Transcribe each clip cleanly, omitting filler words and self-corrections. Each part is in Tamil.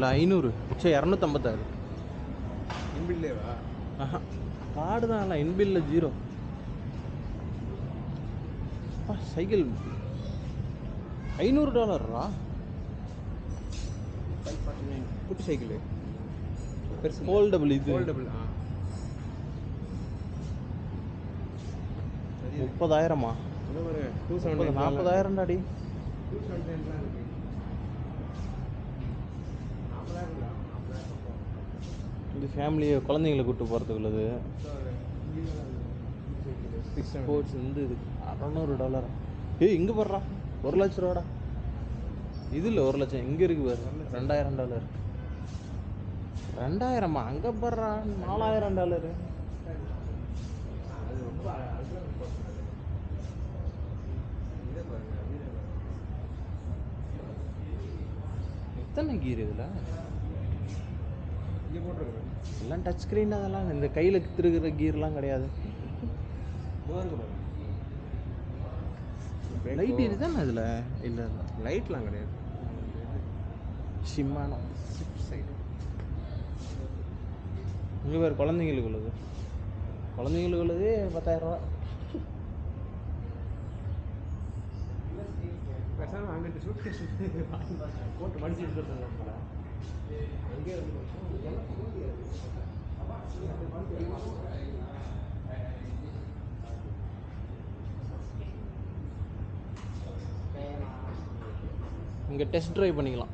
இதில் 500 சரி 256 இன்பில்லேவா? ஆஹா கார்டு தான் இல்லை இன்பில்ல ஜீரோ. சைக்கிள் $500 குட்டி சைக்கிள் பெருசு ஃபோல்டபுள். இது ஃபோல்டபுள். 30,000மா? இன்னும் ஒரு 40,000 டாடி. 279 இருக்கு. 40,000 இது ஃபேமிலியை குழந்தைங்களை கூப்பிட்டு போகிறதுக்குள்ளது. ஸ்போர்ட்ஸ் வந்து இது $600. ஏய் இங்கே போடுறா $1,00,000. இது இல்லை 1,00,000 இங்கே இருக்கு பாரு $2,000. 2,000மா? அங்கே போடுறா $4,000. அது ரொம்ப அல்ட்ரா ஸ்போர்ட்ஸ். இதை பாருங்க, எத்தனை கீர் இதில்? இங்கே போட்டிருக்கேன் எல்லாம் டச் ஸ்க்ரீன். அதெல்லாம் இந்த கையில் திருகிற கீர்லாம் கிடையாது. லைட் இதுதானே இதில்? இல்லை இல்லை லைட்லாம் கிடையாது. ஷிம்மானோ ஷிஃப்ட் சைடு. இங்கே வேறு குழந்தைங்களுக்கு உள்ளது. குழந்தைங்களுக்கு உள்ளது 10,000 பேசாமல் அங்கிட்டு சூட் கேஸ் போட்டு மடிச்சு எடுத்துருந்தாங்க போல. அங்கே இங்கே டெஸ்ட் ட்ரைவ் பண்ணிக்கலாம்.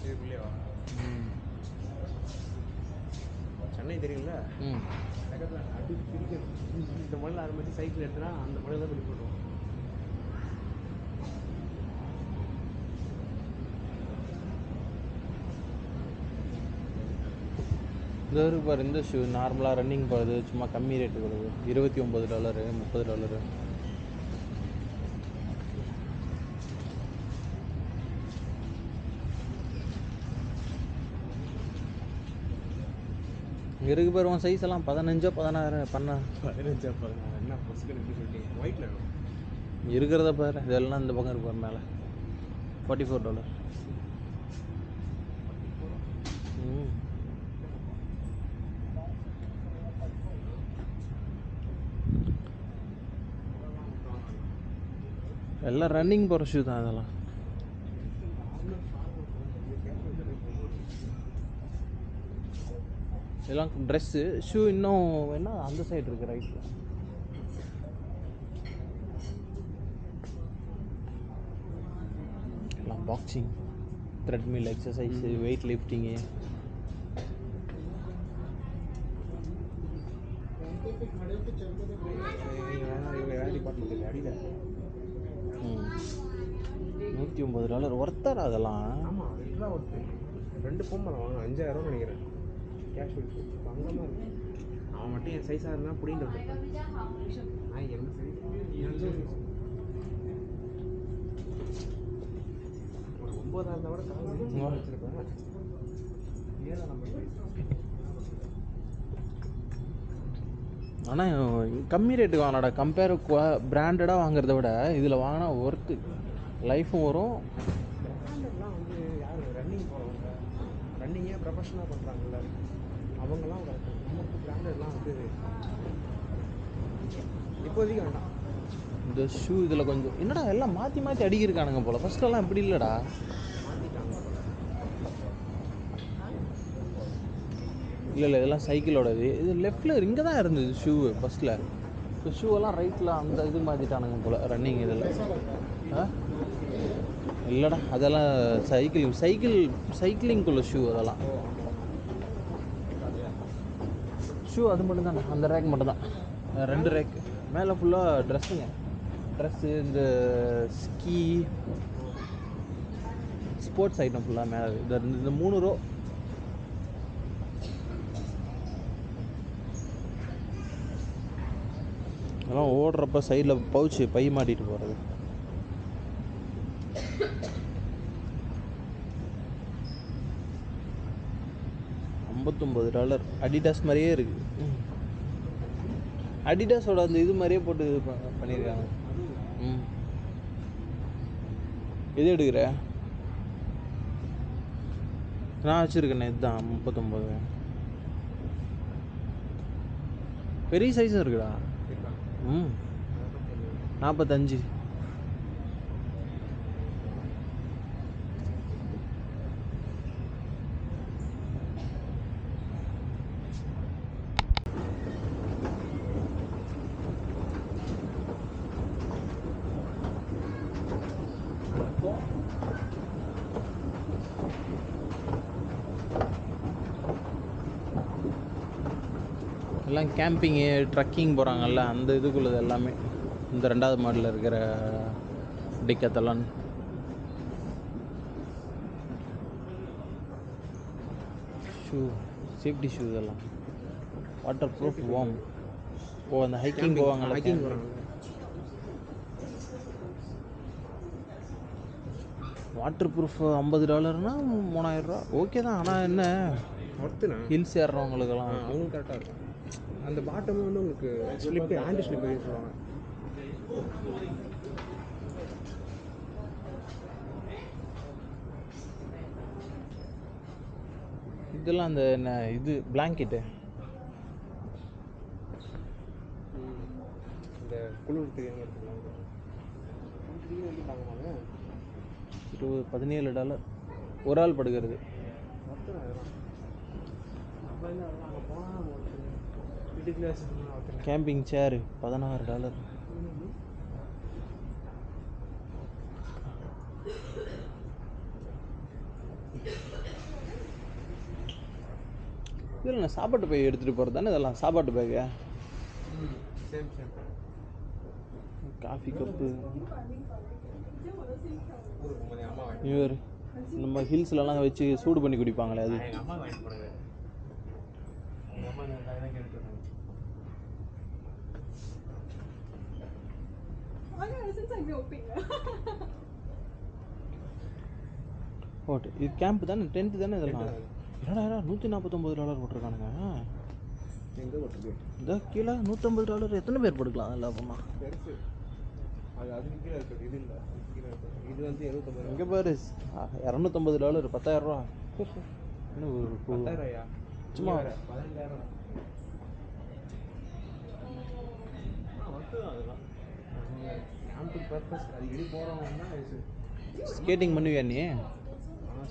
இதுக்குள்ளேவா? சென்னை தெரியும்ல? பக்கத்தில் அடி பிடிக்க இந்த மாடல் ஆரம்பிச்சு சைக்கிள் எடுத்துனா அந்த மாடல் தான் பண்ணி போடுவோம். இந்த இருக்கு பாரு, இந்த ஷூ நார்மலாக ரன்னிங் போகுது, சும்மா கம்மி ரேட்டு கொடுது. $29 $30. இங்கே இருக்கு பாரு உன் சைஸ் எல்லாம் 15 16 15 என்ன பொசுக்கு எப்படி சொல்லிட்டீங்க? ஒயிட்டில் வேணும் இருக்கிறத பாரு. இதெல்லாம் இந்த பக்கம் இருக்கு பாரு மேலே $44. எல்லாம் ரன்னிங் போகிற ஷூ தான் அதெல்லாம். இதெல்லாம் ட்ரெஸ்ஸு. ஷூ இன்னும் என்ன அந்த சைடு இருக்குது ரைட்டில். எல்லாம் boxing, treadmill exercise, weight lifting. $109 ஒர்த்தரா அதெல்லாம்? ஆமாம், இதுதான் ஒருத்தர் 2 பொம்மை வாங்க 5,000 நினைக்கிறேன். கேஷ் கொடுத்து அங்கமாக இருக்கும். அவன் மட்டும் என் சைஸாக இருந்தால் பிடிங்கிட்டு வந்துருப்பான். நான் எங்கள் சைஸ் ஒரு 9 இருந்தால் கூட காலம் வச்சுருப்பேன். ஏதான் நம்ம ஆனால் கம்மி ரேட்டுக்கு வாங்கினாடா. கம்பேர் பிராண்டடாக வாங்குறத விட இதில் வாங்கினா ஒர்த்து. லைஃப்பும் வரும். பிராண்டட்லாம் வந்து யார் ரன்னிங் போகிறவங்க, ரன்னிங்கே ப்ரொஃபஷனாக பண்ணுறாங்கல்ல, அவங்கெல்லாம் கரெக்டாக. நமக்கு பிராண்டட்லாம் வந்து இப்போதைக்கு வேண்டாம். இந்த ஷூ இதில் கொஞ்சம் என்னடா எல்லாம் மாற்றி மாற்றி அடிக்கிருக்கானுங்க போல். ஃபஸ்ட்டெல்லாம் இப்படி இல்லைடா, மாற்றிட்டாங்க போல. இல்லை இதெல்லாம் சைக்கிளோடது. இது லெஃப்டில் இங்கே தான் இருந்தது ஷூ ஃபஸ்ட்டில். இப்போ ஷூவெல்லாம் ரைட்டில் அந்த இது மாற்றிட்டானுங்க போல் ரன்னிங் இதில். இல்லைடா அதெல்லாம் சைக்கிளிங்குள்ள ஷூ அதெல்லாம். ஷூ அது மட்டும்தானே, அந்த ரேக் மட்டும்தான். 2 ரேக் மேலே ஃபுல்லாக ட்ரெஸ்ஸுங்க. ட்ரெஸ்ஸு, இந்த ஸ்கீ, ஸ்போர்ட்ஸ் ஐட்டம் ஃபுல்லாக மேலே. இந்த 3 ரோ. அதெல்லாம் ஓடுறப்ப சைடில் பவுச்சு பை மாட்டிட்டு போகிறது. $59. அடிடாஸ் மாதிரியே இருக்குது. அடிடாஸோட அந்த இது மாதிரியே போட்டு இது பண்ணியிருக்காங்க. எது எடுக்கிற? நான் வச்சுருக்கேண்ணே இதுதான் 39. பெரிய சைஸும் இருக்குடா. இருக்கா? ம் 45. எல்லாம் கேம்பிங்கு ட்ரக்கிங் போகிறாங்கல்ல அந்த இதுக்குள்ளது எல்லாமே இந்த 2வது மாடலில் இருக்கிற டிக்கத்தெல்லாம். ஷூ சேஃப்டி ஷூ இதெல்லாம் வாட்டர் ப்ரூஃப் வார்ம். ஓ அந்த ஹைக்கிங் போவாங்கல்ல, ஹைக்கிங் போகிறாங்க. Water proof $50னா $3000. ஓகே தான். ஆனால் என்ன ஒர்த்துண்ணா. ஹில்ஸ் ஏறுறவங்களுக்கெல்லாம் அவங்களும் கரெக்டாக இருக்கும். அந்த பாட்டம் வந்து உங்களுக்கு ஸ்லிப்பு, ஹேண்டு ஸ்லிப்பு சொல்லுவாங்க. இதெல்லாம் அந்த என்ன இது பிளாங்கெட்டு இந்த குளிர் தெரியாமல் எடுத்துக்கலாம். தாங்குவாங்க. $17 ஒரு ஆள் படுக்கிறது. ஒர்த்துண்ணா அதெல்லாம். அப்போ வந்து அதெல்லாம் அங்கே போனால் வீட்டுக்குள்ளே வச்சுருந்தோம்னா ஒருத்தர் கேம்பிங் சேரு $16. இதில் நான் சாப்பாட்டு பை எடுத்துகிட்டு போகிறது தானே இதெல்லாம் சாப்பாட்டு bag. Same same. Coffee cup அம்மா இவர் நம்ம ஹில்ஸ்லலாம் வச்சு சூடு பண்ணி குடிப்பாங்களே அது. எங்கள் அம்மா வாங்கிட்டு போனது. எங்கள் அம்மா இந்த தான் கேட்டுட்டு இருந்தாங்க. ஓட்டு இது கேம்ப் தானே, டென்ட்டு தானே இதெல்லாம். என்னடா $149 போட்டிருக்கானுங்க. எங்கே போட்டுருக்கு? இந்த கீழே $150 எத்தனை பேர் படுக்கலாம் அதில் அப்படின்னா? பெருசு. அது அதுக்கு கீழே இருக்குது. இது இல்லை, அதுக்கு கீழே இருக்குது. இது வந்து 79. இங்கே பாரு $250 $10,000. என்ன ஒரு 10,000 சும்மா 15,000. அதெல்லாம் கேம்புக்கு பர்பஸ் அடிக்கடி போகிறவங்கன்னா இது. ஸ்கேட்டிங் பண்ணுவியா நீ?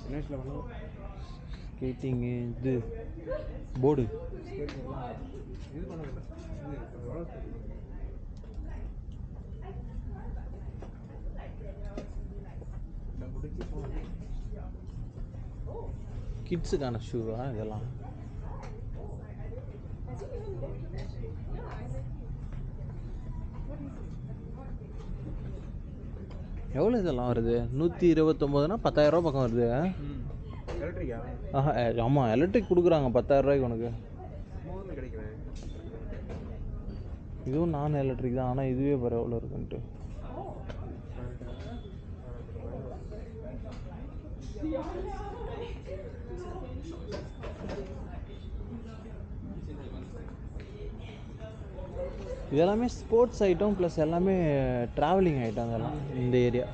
சின்ன வயசில் பண்ணுவோம். ஸ்கேட்டிங்கு இது போர்டு ஸ்கேட்டிங்லாம் இது பண்ணதில்லை. இது ரோலர் ஸ்கேட்டிங் பண்ணுவேன். இல்லை முடிச்சு போனது. கிட்ஸுக்கான ஷூவா இதெல்லாம்? எவ்வளோ இதெல்லாம் வருது? 129னா $10,000 பக்கம் வருது. எலக்ட்ரிக்கா? ஆஹா ஆமாம் எலக்ட்ரிக் கொடுக்குறாங்க $10,000 உனக்கு. ஊரில் கிடைக்கிறேன். இதுவும் நான் எலக்ட்ரிக் தான். ஆனால் இதுவே பாரு எவ்வளோ இருக்குன்ட்டு. இதெல்லாமே ஸ்போர்ட்ஸ் ஐட்டம் ப்ளஸ் எல்லாமே ட்ராவலிங் ஐட்டம் அதெல்லாம் இந்த ஏரியா.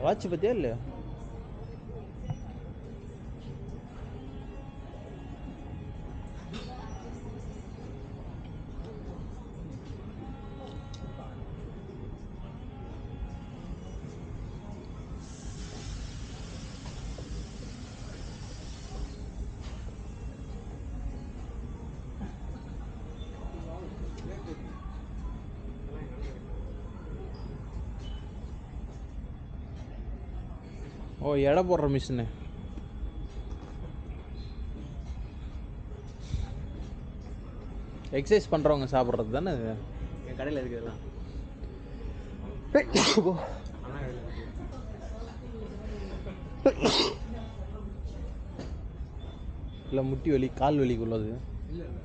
வாட்ச் பற்றியா இல்லையா? ஓ எடை போடுற மிஷினு. எக்ஸசைஸ் பண்ணுறவங்க சாப்பிட்றது தானே இது. என் கடையில் இருக்கிறதுலாம் இல்லை முட்டி வலி கால் வலிக்கு உள்ளது. இல்லை இல்லை,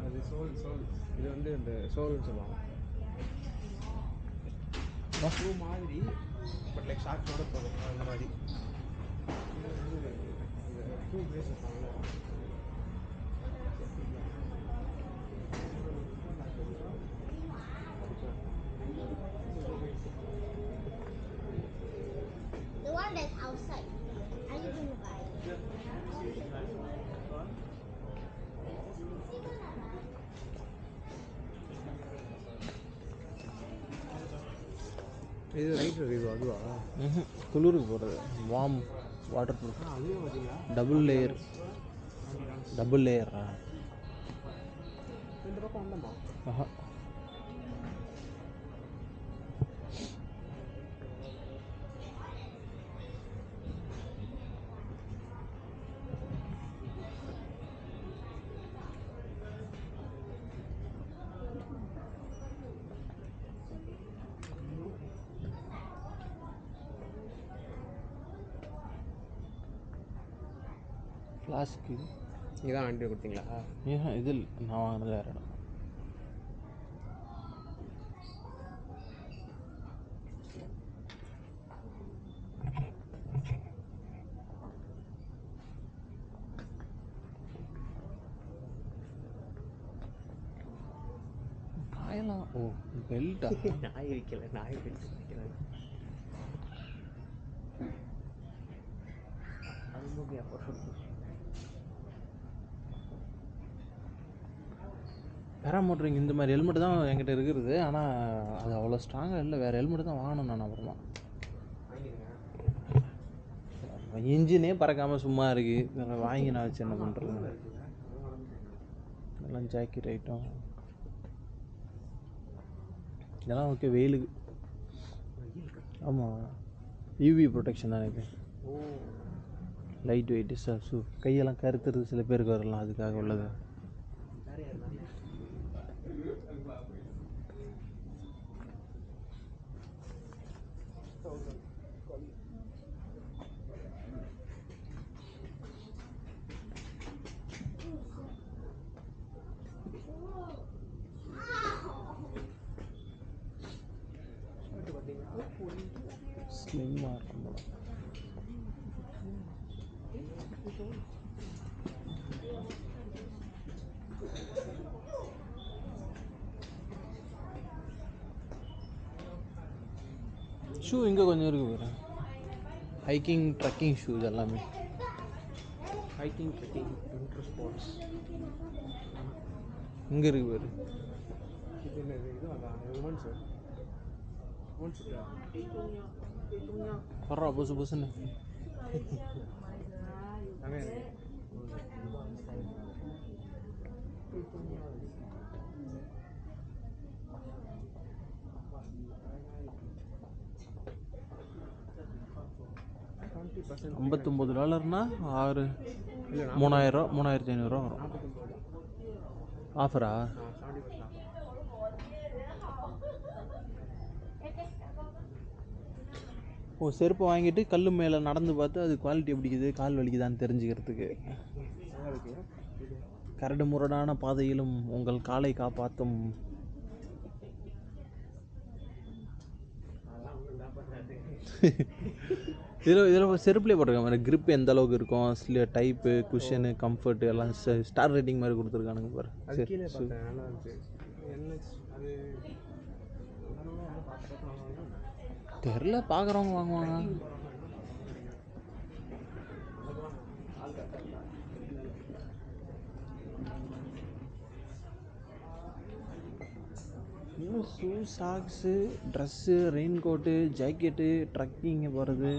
அது சோல். இது வந்து இந்த சோல்னு சொல்லுவாங்க. ஷூ மாதிரி பட் லைக் ஷாக்ஸோட போகும் அந்த மாதிரி. இது வந்து இந்த ஷூ பேஸ் இருப்பாங்கல்ல, இது ரைட் இது அதுவா குளிருக்கு போடுறது வார்ம் வாட்டர் ப்ரூஃப் அதுவே பார்த்தீங்களா டபுள் லேயரா இந்த பக்கம் வந்தோமா ஆஹா ஃப்ளாஸ்க்கு இதான் ஆண்டி கொடுத்தீங்களா ஏன் இதில் நான் வாங்கினது வேறு இடம் நாயெல்லாம் ஓ பெல்ட்டா நாய் வைக்கல நாய் பெல்ட் வைக்கிறாங்க அது மூவி அப்புறம் பேராமோட்டரிங் இந்த மாதிரி ஹெல்மெட் தான் என்கிட்ட இருக்கிறது ஆனால் அது அவ்வளோ ஸ்ட்ராங்காக இல்லை வேறு ஹெல்மெட் தான் வாங்கணும் நான் அப்புறமா இன்ஜினே பறக்காமல் சும்மா இருக்குது வாங்கி நான் வச்சு என்ன பண்ணுறது எல்லாம் ஜாக்கெட் ஐட்டம் இதெல்லாம் ஓகே வெயிலுக்கு ஆமாம் யூவி ப்ரொடெக்ஷன் தான் இது லைட் வெயிட்டு ஷூ கையெல்லாம் கருத்துறது சில பேருக்கு வரலாம் அதுக்காக உள்ளது ஸ்லிம்மாக இருக்கும் போல ஷூ இங்கே கொஞ்சம் இருக்குது பாரு ஹைக்கிங் ட்ரக்கிங் ஷூஸ் எல்லாமே ஹைக்கிங் ட்ரெக்கிங் வின்டர் ஸ்போர்ட்ஸ் இங்கே இருக்கு பாரு இது என்ன இது அதான் உமன்ஸ் உமன்ஸ் பரவா புதுசு புதுசுன்னு அவன் 59 டாலர்னா 6 3000 3500 வரும் ஆஃபரா ஓ செருப்பு வாங்கிட்டு கல் மேலே நடந்து பார்த்து அது குவாலிட்டி எப்படி இருக்குது கால் வலிக்குதான்னு தெரிஞ்சுக்கிறதுக்கு கரடு முரடான பாதையிலும் உங்கள் காலை காப்பாற்றும் இதில் செருப்புலேயே போட்டிருக்காங்க மாதிரி grip எந்த அளவுக்கு இருக்கும் டைப்பு குஷனு கம்ஃபர்ட் எல்லாம் ஸ்டார் ரேட்டிங் மாதிரி கொடுத்துருக்கானுங்க பாரு தெரில பார்க்குறவங்க வாங்குவாங்க இன்னும் shoe socks dress rain coat jacket trekking போகிறது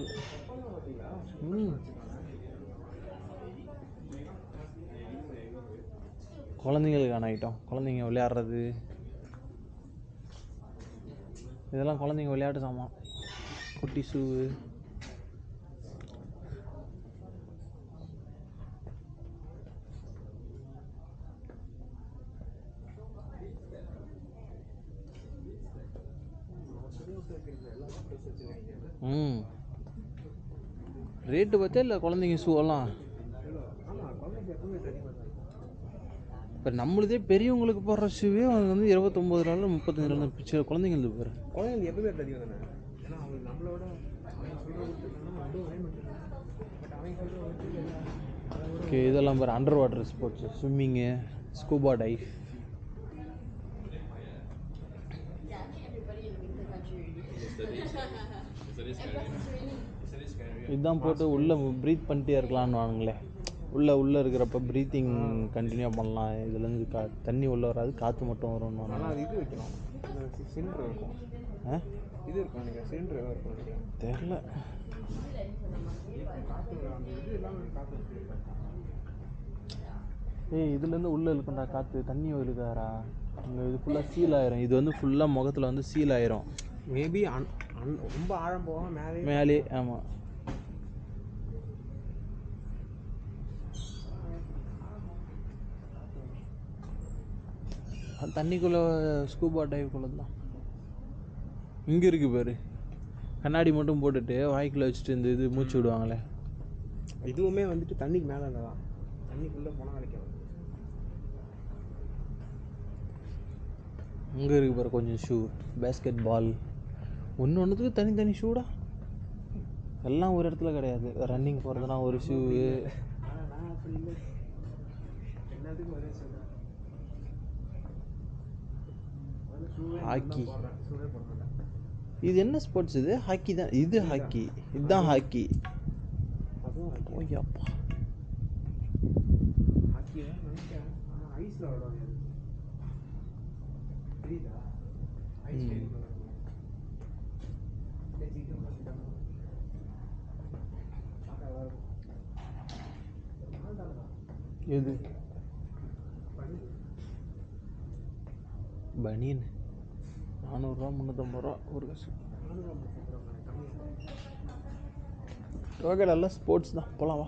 குழந்தைங்களுக்கான ஐட்டம் குழந்தைங்க விளையாடுறது இதெல்லாம் குழந்தைங்க விளையாட்டு சாமான் குட்டி ஷூவு ரேட்டு பார்த்தா இல்லை குழந்தைங்க ஷூவெல்லாம் இப்போ நம்மளுதே பெரியவங்களுக்கு போடுற ஷூவே அவங்க வந்து $29 $35 குழந்தைங்களுக்கு பாரு குழந்தைங்களுக்கு எப்பவுமே அதிகம் தானே ஏன்னா அவங்க நம்மளோட ஓகே இதெல்லாம் பாரு under water sports swimming scuba dive இதுதான் போட்டு உள்ளே ப்ரீத் பண்ணிட்டே இருக்கலான்னு வாங்களே உள்ளே இருக்கிறப்ப ப்ரீத்திங் கண்டினியூ பண்ணலாம். இதுலேருந்து தண்ணி உள்ளே வராது, காற்று மட்டும் வரும். ஆனால் அது இது வைக்கணும், சிலிண்டர் இருக்கும். இது இருக்கும் நினைக்கிறேன், சிலிண்டர் ஏதோ இருக்கும் நினைக்கிறேன், தெரில. காற்று அந்த இது இல்லாமல் காற்று வச்சுருக்கேன். இதுலேருந்து உள்ளே இருக்குண்டா காற்று, தண்ணி இழுக்காரா இங்கே. இது ஃபுல்லாக சீல் ஆயிரும். இது வந்து ஃபுல்லாக முகத்தில் வந்து சீல் ஆயிரும். மேபி ரொம்ப ஆழம் போகாமல் மேலே. ஆமாம், தண்ணிக்குள்ளே ஸ்கூபா டைவ்க்குள்ளே தான். இங்கே இருக்கு பாரு, கண்ணாடி மட்டும் போட்டுட்டு வாய்க்குள்ளே வச்சுட்டு இந்த இது மூச்சு விடுவாங்களே, இதுவுமே வந்துட்டு தண்ணிக்கு மேலே தான், தண்ணிக்குள்ளே போனால் வரைக்கும். இங்கே இருக்கு பாரு கொஞ்சம் ஷூ, பேஸ்கெட் பால், ஒன்றுத்துக்கு தனி ஷூடா. எல்லாம் ஒரு இடத்துல கிடையாது. ரன்னிங் போகிறதுனா ஒரு ஷூ. நான் அப்படி இல்லை, எல்லாத்துக்கும் ஒரே ஷூ தான். ஹாக்கி. ஷூவே போட மாட்டேன். இது என்ன ஸ்போர்ட்ஸ்? இது ஹாக்கி தான். இது ஹாக்கி, இதுதான் ஹாக்கி. அதுவும் ஹாக்கி. ஓய்யாப்பா, ஹாக்கி தான் நினைக்கிறேன். ஆனால் ஐஸில் விளாடுவாங்க. புரியுதா? ஐஸ் ஸ்கேட்டிங் விளாடுவாங்க. எது பனியன் 400 ரூபா 350 ரூபா ஒரு காசு. ஓகே, நல்லா ஸ்போர்ட்ஸ் தான். போகலாம் வா.